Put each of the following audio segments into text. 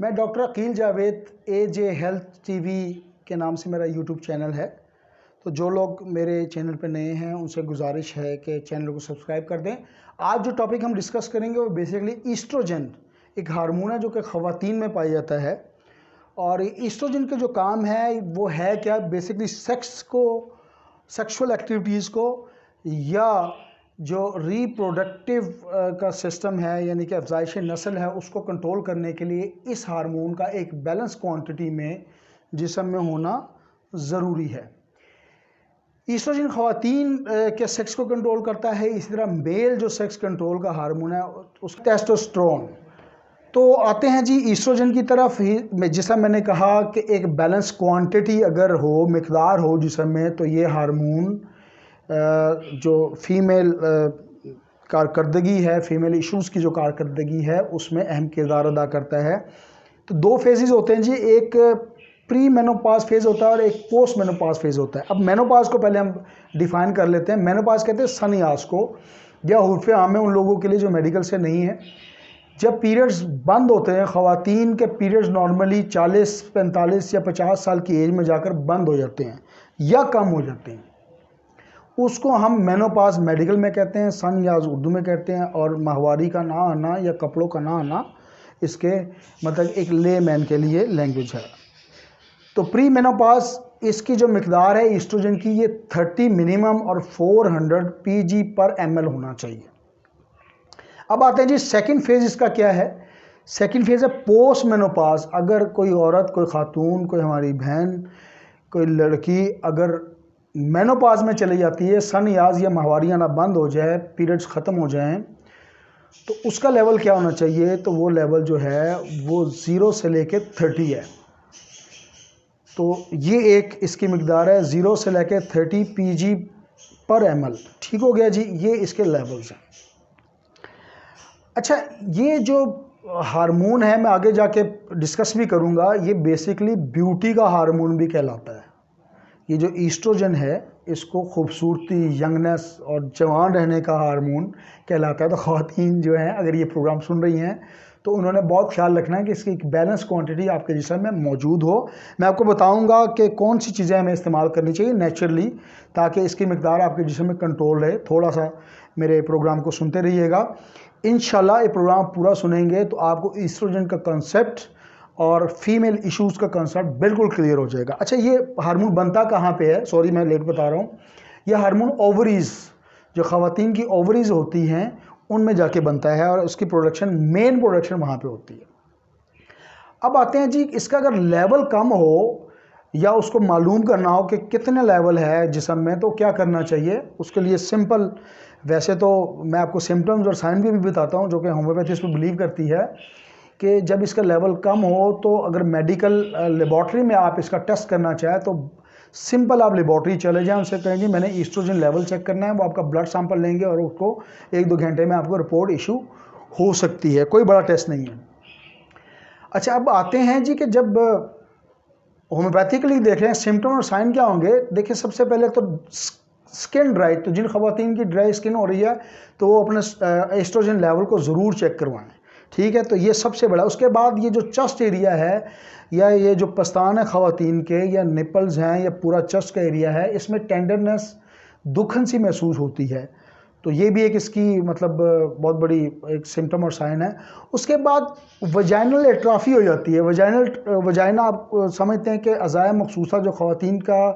मैं doctor Akeel Javed AJ health TV के नाम से मेरा यूट्यूब चैनल है। तो जो लोग मेरे चैनल पर नए हैं उनसे गुजारिश है कि चैनल को सब्सक्राइब कर दें। आज जो टॉपिक हम डिस्कस करेंगे वो बेसिकली ईस्ट्रोजन, एक हार्मोन है जो कि ख़वातीन में पाया जाता है। और ईस्ट्रोजन के जो काम है वो है क्या, बेसिकली सेक्स को, सेक्सुअल एक्टिविटीज़ को या जो रिप्रोडक्टिव का सिस्टम है यानी कि अफजाइश नस्ल है उसको कंट्रोल करने के लिए इस हार्मोन का एक बैलेंस क्वांटिटी में जिस्म में होना ज़रूरी है। ईस्ट्रोजन ख़वातीन के सेक्स को कंट्रोल करता है, इसी तरह मेल जो सेक्स कंट्रोल का हार्मोन है उस टेस्टोस्टेरोन। तो आते हैं जी ईस्ट्रोजन की तरफ ही। जैसा मैंने कहा कि एक बैलेंस क्वांटिटी अगर हो, मिकदार हो जिस्म में, तो ये हार्मोन जो फीमेल कारकर्दगी है, फीमेल इश्यूज़ की जो कारकर्दगी है उसमें अहम किरदार अदा करता है। तो दो फेजेस होते हैं जी, एक प्री मेनोपाज फेज़ होता है और एक पोस्ट मेनोपाज फेज़ होता है। अब मेनोपाज को पहले हम डिफ़ाइन कर लेते हैं। मेनोपाज कहते हैं सन्यास को, या उर्फ़ आम है उन लोगों के लिए जो मेडिकल से नहीं है। जब पीरियड्स बंद होते हैं, ख़वातीन के पीरियड्स नॉर्मली 40, 45 या 50 साल की एज में जाकर बंद हो जाते हैं या कम हो जाते हैं, उसको हम मेनोपाज मेडिकल में कहते हैं, सन्यास उर्दू में कहते हैं, और माहवारी का ना आना या कपड़ों का ना आना इसके मतलब एक ले मैन के लिए लैंग्वेज है। तो प्री मेनोपाज इसकी जो मिकदार है ईस्ट्रोजन की, ये 30 मिनिमम और 400 pg/ml होना चाहिए। अब आते हैं जी सेकंड फेज़ इसका क्या है। सेकंड फेज़ है पोस्ट मेनोपाज। अगर कोई औरत, कोई खातून, कोई हमारी बहन, कोई लड़की अगर मेनोपाज में चली जाती है, सनयाज या माहवारी आना बंद हो जाए, पीरियड्स ख़त्म हो जाएं, तो उसका लेवल क्या होना चाहिए। तो वो लेवल जो है वो 0 से लेके 30 है। तो ये एक इसकी मिकदार है, 0 से लेके 30 pg/ml। ठीक हो गया जी, ये इसके लेवल्स हैं। अच्छा, ये जो हार्मोन है मैं आगे जाके डिस्कस भी करूँगा, ये बेसिकली ब्यूटी का हार्मोन भी कहलाता है। ये जो ईस्ट्रोजन है इसको खूबसूरती, यंगनेस और जवान रहने का हार्मोन कहलाता है। तो ख़वातीन जो हैं अगर ये प्रोग्राम सुन रही हैं तो उन्होंने बहुत ख्याल रखना है कि इसकी एक बैलेंस क्वांटिटी आपके जिस्म में मौजूद हो। मैं आपको बताऊंगा कि कौन सी चीज़ें हमें इस्तेमाल करनी चाहिए नेचुरली, ताकि इसकी मिकदार आपके जिस्म में कंट्रोल रहे। थोड़ा सा मेरे प्रोग्राम को सुनते रहिएगा। इंशाल्लाह ये प्रोग्राम पूरा सुनेंगे तो आपको ईस्ट्रोजन का कंसेप्ट और फीमेल इश्यूज़ का कंसेप्ट बिल्कुल क्लियर हो जाएगा। अच्छा, ये हार्मोन बनता कहाँ पे है, सॉरी मैं लेट बता रहा हूँ। यह हार्मोन ओवरीज़, जो ख़वातीन की ओवरीज़ होती हैं उनमें जाके बनता है और उसकी प्रोडक्शन, मेन प्रोडक्शन वहाँ पे होती है। अब आते हैं जी, इसका अगर लेवल कम हो या उसको मालूम करना हो कि कितने लेवल है जिस्म में, तो क्या करना चाहिए उसके लिए सिंपल। वैसे तो मैं आपको सिम्टम्स और साइन भी बताता हूँ जो कि होम्योपैथी इस पर बिलीव करती है कि जब इसका लेवल कम हो तो अगर मेडिकल लेबॉर्ट्री में आप इसका टेस्ट करना चाहें तो सिंपल आप लेबॉर्ट्री चले जाएं, उनसे कहें जी मैंने ईस्ट्रोजन लेवल चेक करना है। वो आपका ब्लड सैंपल लेंगे और उसको 1-2 घंटे में आपको रिपोर्ट इशू हो सकती है, कोई बड़ा टेस्ट नहीं है। अच्छा, अब आते हैं जी कि जब होम्योपैथिकली देख रहे हैं सिम्टम और साइन क्या होंगे। देखिए, सबसे पहले तो स्किन ड्राई, तो जिन ख़वातीन की ड्राई स्किन हो रही है तो वो अपने ईस्ट्रोजन लेवल को ज़रूर चेक करवाएं। ठीक है, तो ये सबसे बड़ा। उसके बाद ये जो चेस्ट एरिया है या ये जो पस्तान है ख़वातीन के, या निपल्स हैं, या पूरा चेस्ट का एरिया है, इसमें टेंडरनेस, दुखन सी महसूस होती है। तो ये भी एक इसकी मतलब बहुत बड़ी एक सिम्टम और साइन है। उसके बाद वजाइनल एट्राफी हो जाती है। वजाइना आप समझते हैं कि अज़ाया मखसूसा जो ख़वातीन का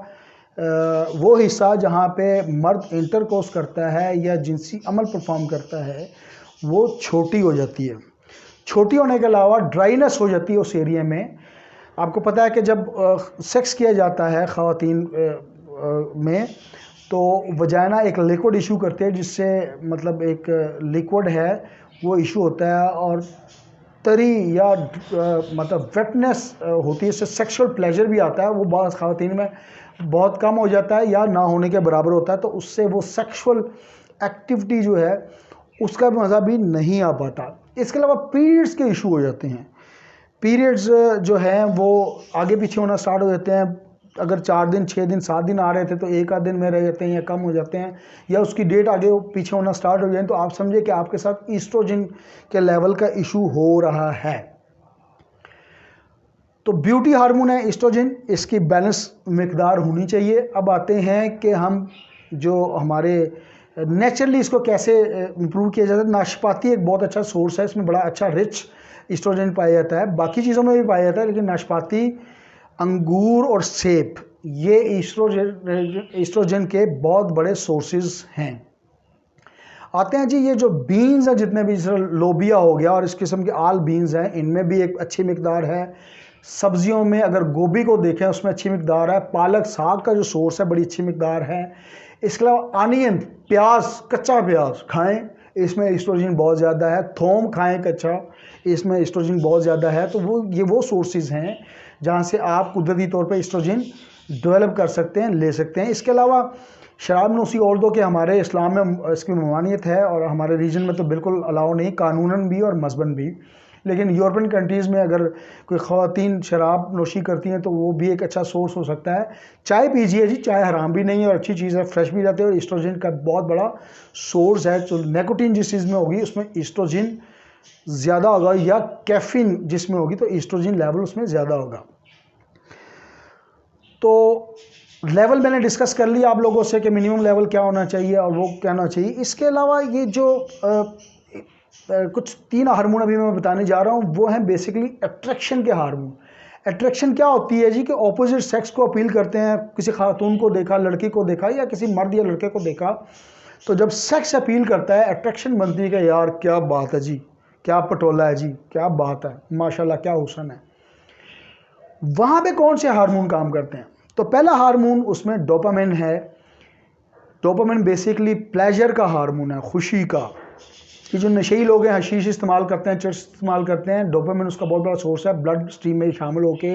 वो हिस्सा जहाँ पे मर्द इंटरकोर्स करता है या जिनसी अमल परफॉर्म करता है, वो छोटी हो जाती है। छोटी होने के अलावा ड्राइनेस हो जाती है उस एरिया में। आपको पता है कि जब सेक्स किया जाता है ख़वातीन में, तो वजाइना एक लिक्विड इशू करते हैं, जिससे मतलब एक लिक्विड है वो इशू होता है, और तरी या मतलब वेटनेस होती है, इससे सेक्सुअल प्लेजर भी आता है। वो बाज़ ख़वातीन में बहुत कम हो जाता है या ना होने के बराबर होता है, तो उससे वो सेक्सुअल एक्टिविटी जो है उसका मज़ा भी नहीं आ पाता। इसके अलावा पीरियड्स के इशू हो जाते हैं। पीरियड्स जो हैं वो आगे पीछे होना स्टार्ट हो जाते हैं। अगर 4 दिन, 6 दिन, 7 दिन आ रहे थे तो 1 आध दिन में रह जाते हैं या कम हो जाते हैं, या उसकी डेट आगे पीछे होना स्टार्ट हो जाए, तो आप समझे कि आपके साथ ईस्ट्रोजन के लेवल का इशू हो रहा है। तो ब्यूटी हार्मोन है ईस्ट्रोजन, इसकी बैलेंस मकदार होनी चाहिए। अब आते हैं कि हम जो हमारे नेचुरली इसको कैसे इम्प्रूव किया जाता है। नाशपाती एक बहुत अच्छा सोर्स है, इसमें बड़ा अच्छा रिच ईस्ट्रोजन पाया जाता है, बाकी चीज़ों में भी पाया जाता है, लेकिन नाशपाती, अंगूर और सेब ये ईस्ट्रोजन के बहुत बड़े सोर्सेज हैं। आते हैं जी ये जो बीन्स हैं जितने भी, जैसे लोबिया हो गया और इस किस्म के आल बीन्स हैं, इनमें भी एक अच्छी मकदार है। सब्जियों में अगर गोभी को देखें उसमें अच्छी मकदार है। पालक साग का जो सोर्स है बड़ी अच्छी मकदार है। इसके अलावा आनियन, प्याज, कच्चा प्याज खाएं, इसमें ईस्ट्रोजन बहुत ज़्यादा है। थोम खाएं कच्चा, इसमें ईस्ट्रोजन बहुत ज़्यादा है। तो वो सोर्सेज हैं जहाँ से आप कुदरती तौर पे ईस्ट्रोजन डेवलप कर सकते हैं, ले सकते हैं। इसके अलावा शराब नोशी, और दो कि हमारे इस्लाम में इसकी ममानियत है और हमारे रीजन में तो बिल्कुल अलाउ नहीं, कानूनन भी और मजबन भी, लेकिन यूरोपियन कंट्रीज़ में अगर कोई ख़वातीन शराब नोशी करती हैं तो वो भी एक अच्छा सोर्स हो सकता है। चाय पीजिए जी, चाय हराम भी नहीं है और अच्छी चीज़ है, फ्रेश भी रहती है और ईस्ट्रोजन का बहुत बड़ा सोर्स है। तो निकोटीन जिस चीज़ में होगी उसमें ईस्ट्रोजन ज़्यादा होगा, या कैफीन जिसमें होगी तो ईस्ट्रोजन लेवल उसमें ज़्यादा होगा। तो लेवल मैंने डिस्कस कर लिया आप लोगों से कि मिनिमम लेवल क्या होना चाहिए और वो क्या होना चाहिए। इसके अलावा ये जो कुछ 3 हार्मोन अभी मैं बताने जा रहा हूँ वो हैं बेसिकली अट्रैक्शन के हार्मोन। अट्रैक्शन क्या होती है जी कि ऑपोजिट सेक्स को अपील करते हैं। किसी खातून को देखा, लड़की को देखा या किसी मर्द या लड़के को देखा, तो जब सेक्स अपील करता है अट्रैक्शन बनती है कि यार क्या बात है जी, क्या पटोला है जी, क्या बात है, माशाल्लाह क्या हुस्न है। वहाँ पे कौन से हार्मोन काम करते हैं? तो पहला हार्मोन उसमें डोपामिन है। डोपामिन बेसिकली प्लेजर का हार्मोन है, खुशी का। कि जो नशेई लोग हैं, हशीश इस्तेमाल करते हैं, चरस इस्तेमाल करते हैं, डोपामिन उसका बहुत बड़ा सोर्स है। ब्लड स्ट्रीम में शामिल होके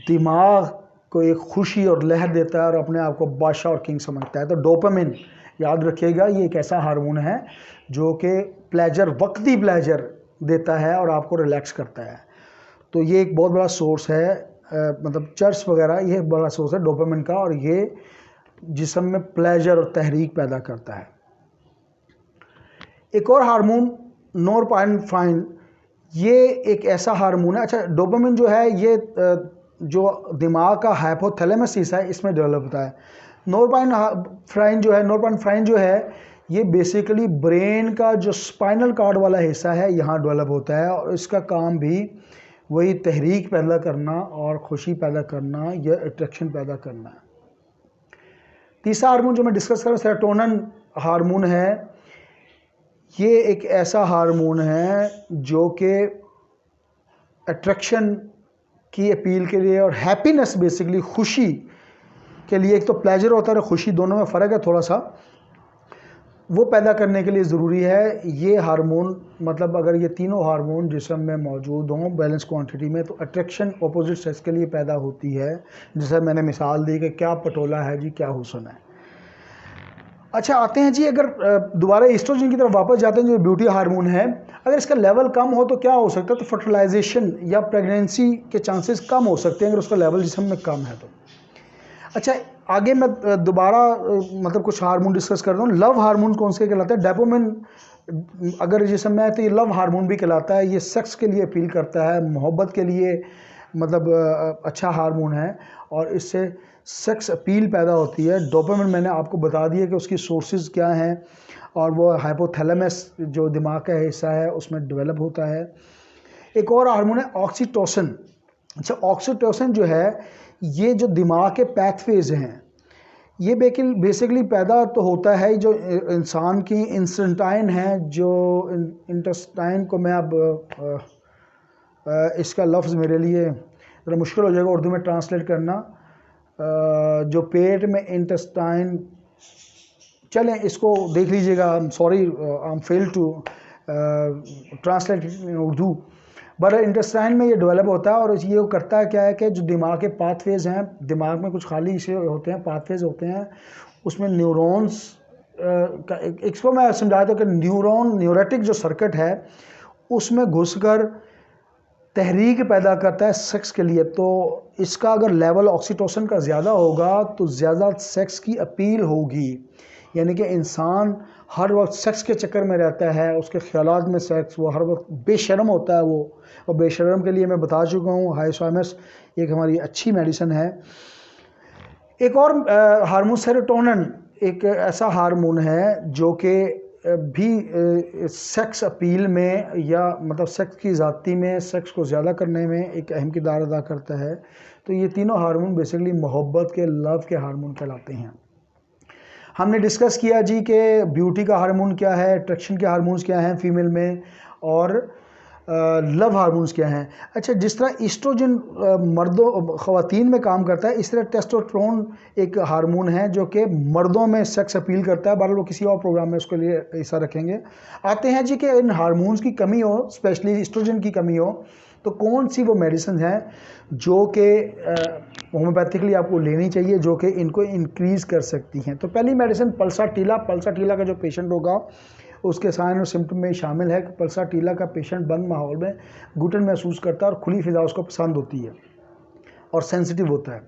दिमाग को एक खुशी और लहर देता है और अपने आप को बादशाह और किंग समझता है। तो डोपामिन याद रखिएगा, ये एक ऐसा हार्मोन है जो कि प्लेजर, वक्ती प्लेजर देता है और आपको रिलैक्स करता है। तो ये एक बहुत बड़ा सोर्स है, मतलब चर्च वगैरह, ये एक बड़ा सोर्स है डोपामिन का, और ये जिस्म में प्लेजर और तहरीक पैदा करता है। एक और हार्मोन नोरपेनेफ्राइन, ये एक ऐसा हार्मोन है। अच्छा, डोपामिन जो है ये जो दिमाग का हाइपोथैलेमस हिस्सा है इसमें डेवलप होता है। नोरपेनेफ्राइन जो है ये बेसिकली ब्रेन का जो स्पाइनल कॉर्ड वाला हिस्सा है यहाँ डेवलप होता है, और इसका काम भी वही तहरीक पैदा करना और खुशी पैदा करना या अट्रैक्शन पैदा करना है। तीसरा हार्मोन जो मैं डिस्कस कर रहा हूँ सेरोटोनिन हार्मोन है। ये एक ऐसा हार्मोन है जो कि अट्रैक्शन की अपील के लिए और हैप्पीनेस, बेसिकली खुशी के लिए, एक तो प्लेजर होता है और खुशी, दोनों में फ़र्क है थोड़ा सा, वो पैदा करने के लिए ज़रूरी है ये हार्मोन। मतलब अगर ये तीनों हार्मोन जिस्म में मौजूद हों बैलेंस क्वांटिटी में, तो अट्रैक्शन अपोजिट सेक्स के लिए पैदा होती है। जैसे मैंने मिसाल दी कि क्या पटोला है जी, क्या हुस्न है। अच्छा, आते हैं जी, अगर दोबारा ईस्ट्रोजन की तरफ वापस जाते हैं जो ब्यूटी हार्मोन है, अगर इसका लेवल कम हो तो क्या हो सकता है? तो फर्टिलाइजेशन या प्रेगनेंसी के चांसेस कम हो सकते हैं अगर उसका लेवल जिस्म में कम है तो। अच्छा, आगे मैं दोबारा मतलब कुछ हार्मोन डिस्कस कर रहा हूँ। लव हार्मोन कौन से कहलाता है? डोपामिन अगर जिसम में है तो ये लव हार्मोन भी कहलाता है। ये सेक्स के लिए अपील करता है, मोहब्बत के लिए, मतलब अच्छा हार्मोन है और इससे सेक्स अपील पैदा होती है। डोपामिन मैंने आपको बता दिया कि उसकी सोर्सेज क्या हैं, और वो हाइपोथैलेमस जो दिमाग का हिस्सा है उसमें डेवलप होता है। एक और हार्मोन है ऑक्सीटोसिन। अच्छा, ऑक्सीटोसिन जो है ये जो दिमाग के पैथवेज हैं, ये बेसिकली पैदा तो होता है जो इंसान की इंस्टेंटाइन है, जो इंटेस्टाइन को मैं अब इसका लफ्ज़ मेरे लिए ज़रा मुश्किल हो जाएगा उर्दू में ट्रांसलेट करना। जो पेट में इंटेस्टाइन, चलें इसको देख लीजिएगा, sorry I am fail to translate in Urdu. But intestine में ये डेवलप होता है और ये करता है क्या है कि जो दिमाग के पाथवेज हैं, दिमाग में कुछ खाली से होते हैं, पाथवेज होते हैं, उसमें न्यूरॉन्स का इसको मैं समझाता हूँ कि न्यूरेटिक जो सर्किट है उसमें घुसकर तहरीक पैदा करता है सेक्स के लिए। तो इसका अगर लेवल ऑक्सीटोसिन का ज़्यादा होगा तो ज़्यादा सेक्स की अपील होगी। यानी कि इंसान हर वक्त सेक्स के चक्कर में रहता है, उसके ख्यालात में सेक्स, वो हर वक्त बेशर्म होता है वो, और बेशर्म के लिए मैं बता चुका हूँ हाइसोएमएस एक हमारी अच्छी मेडिसिन है। एक और हार्मोन सेरोटोनिन एक ऐसा हार्मोन है जो कि भी सेक्स अपील में या मतलब सेक्स की ज़ाती में, सेक्स को ज़्यादा करने में एक अहम किरदार अदा करता है। तो ये तीनों हार्मोन बेसिकली मोहब्बत के, लव के हार्मोन कहलाते हैं। हमने डिस्कस किया जी कि ब्यूटी का हार्मोन क्या है, अट्रैक्शन के हार्मोन्स क्या हैं फीमेल में, और लव हार्मोन्स क्या हैं। अच्छा, जिस तरह ईस्ट्रोजन मर्दों ख़वातीन में काम करता है, इस तरह टेस्टोस्टेरोन एक हार्मोन है जो कि मर्दों में सेक्स अपील करता है। बहरहाल वो किसी और प्रोग्राम में उसके लिए हिस्सा रखेंगे। आते हैं जी कि इन हार्मोन्स की कमी हो, स्पेशली ईस्ट्रोजन की कमी हो, तो कौन सी वो मेडिसिन हैं जो कि होम्योपैथिकली आपको लेनी चाहिए, जो कि इनको इंक्रीज़ कर सकती हैं। तो पहली मेडिसिन पल्साटीला। पल्साटीला का जो पेशेंट होगा उसके साइन और सिम्टम में शामिल है कि पल्साटीला का पेशेंट बंद माहौल में घुटन महसूस करता है और खुली फिजा उसको पसंद होती है और सेंसिटिव होता है।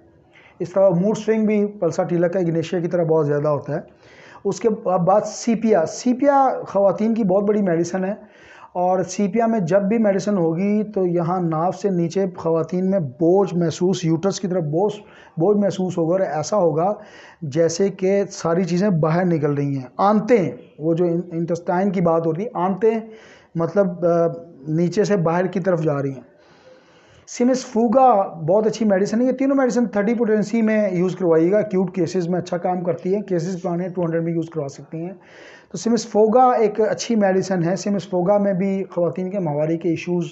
इस तरह मूड स्विंग भी पल्साटीला का इग्नेशिया की तरह बहुत ज़्यादा होता है। उसके बाद सीपिया। सीपिया ख़वातीन की बहुत बड़ी मेडिसिन है, और सीपिया में जब भी मेडिसिन होगी तो यहाँ नाभ से नीचे ख़वातीन में बोझ महसूस, यूट्रस की तरफ बोझ महसूस होगा, और ऐसा होगा जैसे कि सारी चीज़ें बाहर निकल रही हैं। आंतें, वो जो इंटेस्टाइन की बात होती है, आंतें मतलब नीचे से बाहर की तरफ जा रही हैं। सिमिसफूगा बहुत अच्छी मेडिसिन है। ये तीनों मेडिसिन 30 पोटेंसी में यूज़ करवाइएगा, एक्यूट केसेस में अच्छा काम करती है। केसेस पुराने 200 में यूज़ करवा सकती हैं। तो सिमिसफोगा एक अच्छी मेडिसिन है। सिमिसफोगा में भी ख़वातीन के माहवारी के इश्यूज़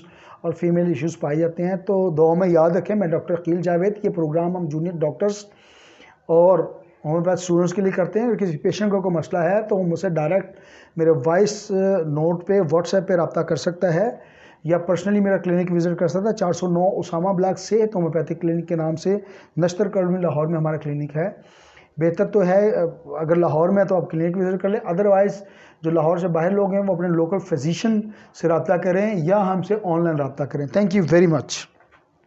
और फीमेल इश्यूज़ पाए जाते हैं। तो दुआ में याद रखें, मैं डॉक्टर अकील जावेद, ये प्रोग्राम हम जूनियर डॉक्टर्स और होम्योपैथ स्टूडेंट्स के लिए करते हैं। अगर किसी पेशेंट को कोई मसला है तो वो मुझसे डायरेक्ट मेरे वॉइस नोट पे, व्हाट्सएप पे रब्ता कर सकता है, या पर्सनली मेरा क्लिनिक विज़िट कर सकता है। 409 उसामा ब्लॉक से होम्योपैथिक क्लिनिक के नाम से नश्तर कॉलोनी लाहौर में हमारा क्लिनिक है। बेहतर तो है अगर लाहौर में है तो आप क्लिनिक विज़िट कर लें, अदरवाइज़ जो लाहौर से बाहर लोग हैं वो अपने लोकल फिजिशियन से रब्ता करें या हमसे ऑनलाइन रब्ता करें। Thank you very much.